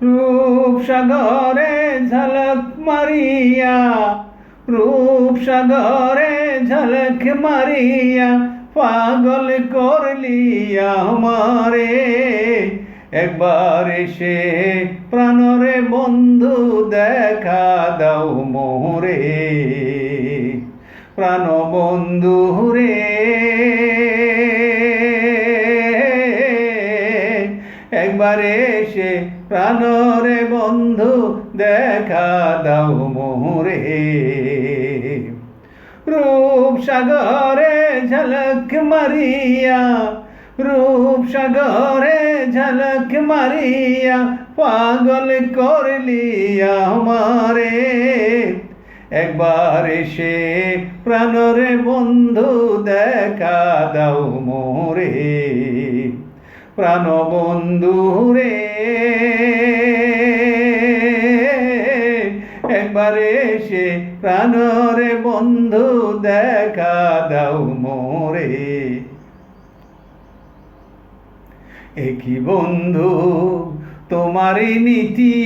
রূপসাগরে ঝলক মারিয়া, রূপসাগরে ঝলক মারিয়া পাগল করলি আমারে। একবার এসে প্রাণরে বন্ধু দেখা দাও মোরে, প্রাণ বন্ধু রে। একবার এসে প্রাণরে বন্ধু দেখা দাও মোরে। রূপসাগরে ঝলক মারিয়া, রূপসাগরে ঝলক মারিয়া পাগল করলি আমারে। একবার এসে প্রাণরে বন্ধু দেখা দাও মোরে, প্রাণ বন্ধু রে। একবার এসে প্রাণরে বন্ধু দেখা দাও মোরে। একই বন্ধু তোমারই নীতি,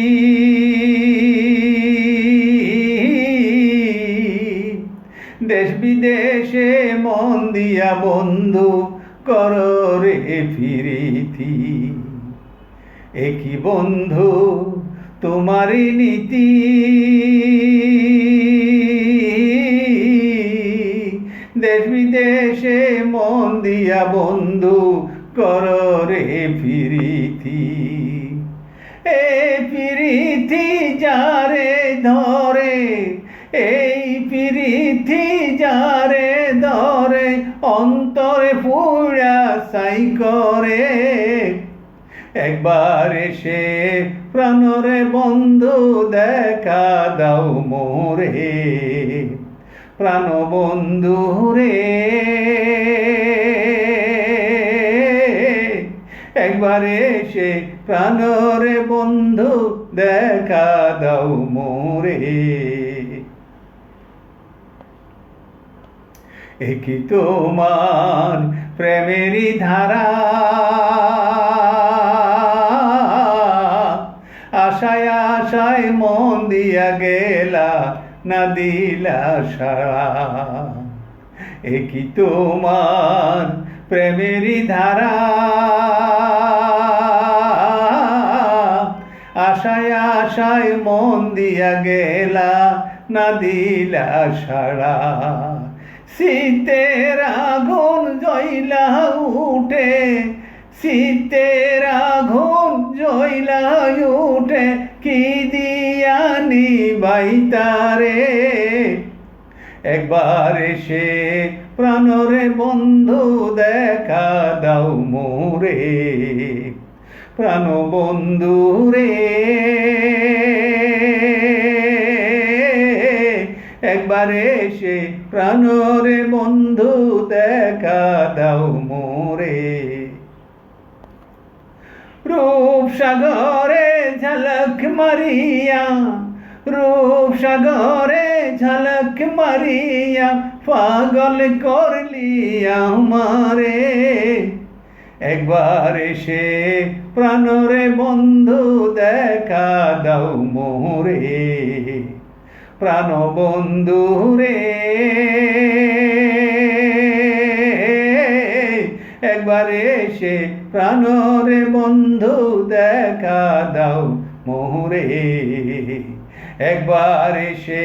দেশ বিদেশে মন দিয়া বন্ধু করো রে ফিরিতি। একই বন্ধু তোমারই নীতি, দেশ বিদেশে মন দিয়া বন্ধু করো রে ফিরিতি। এই ফিরিতি যারে ধরে, এই ফিরিতি যারে ধরে অন্তরে পুরা সাই করে। একবার এসে প্রাণরে বন্ধু দেখা দাও মোরে, প্রাণ বন্ধু রে। একবার এসে প্রাণরে বন্ধু দেখা দাও মোরে। একই তোমার প্রেমেরই ধারা, আশায় আশায় মন দিয়া গেলা না দিলা সারা। একই তোমার প্রেমেরই ধারা, আশায় আশায় মন দিয়া গেলা না দিলা সারা। শীতের আগুন জ্বইলা উঠে, শীতের আগুন জ্বইলা উঠে কি দিয়া নিবাইতারে। একবার এসে প্রাণরে বন্ধু দেখা দাও মোরে, প্রাণ বন্ধু রে। একবার এসে প্রাণরে বন্ধু দেখা দাও মোরে। রূপসাগরে ঝলক মারিয়া, রূপসাগরে ঝলক মারিয়া পাগল করলি আমারে। একবার এসে প্রাণরে বন্ধু দেখা দাও মোরে, প্রাণ বন্ধু রে। একবার এসে প্রাণরে বন্ধু দেখা দাও মোরে। একবার এসে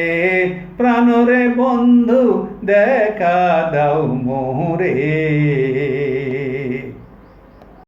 প্রাণরে বন্ধু দেখা দাও মোরে।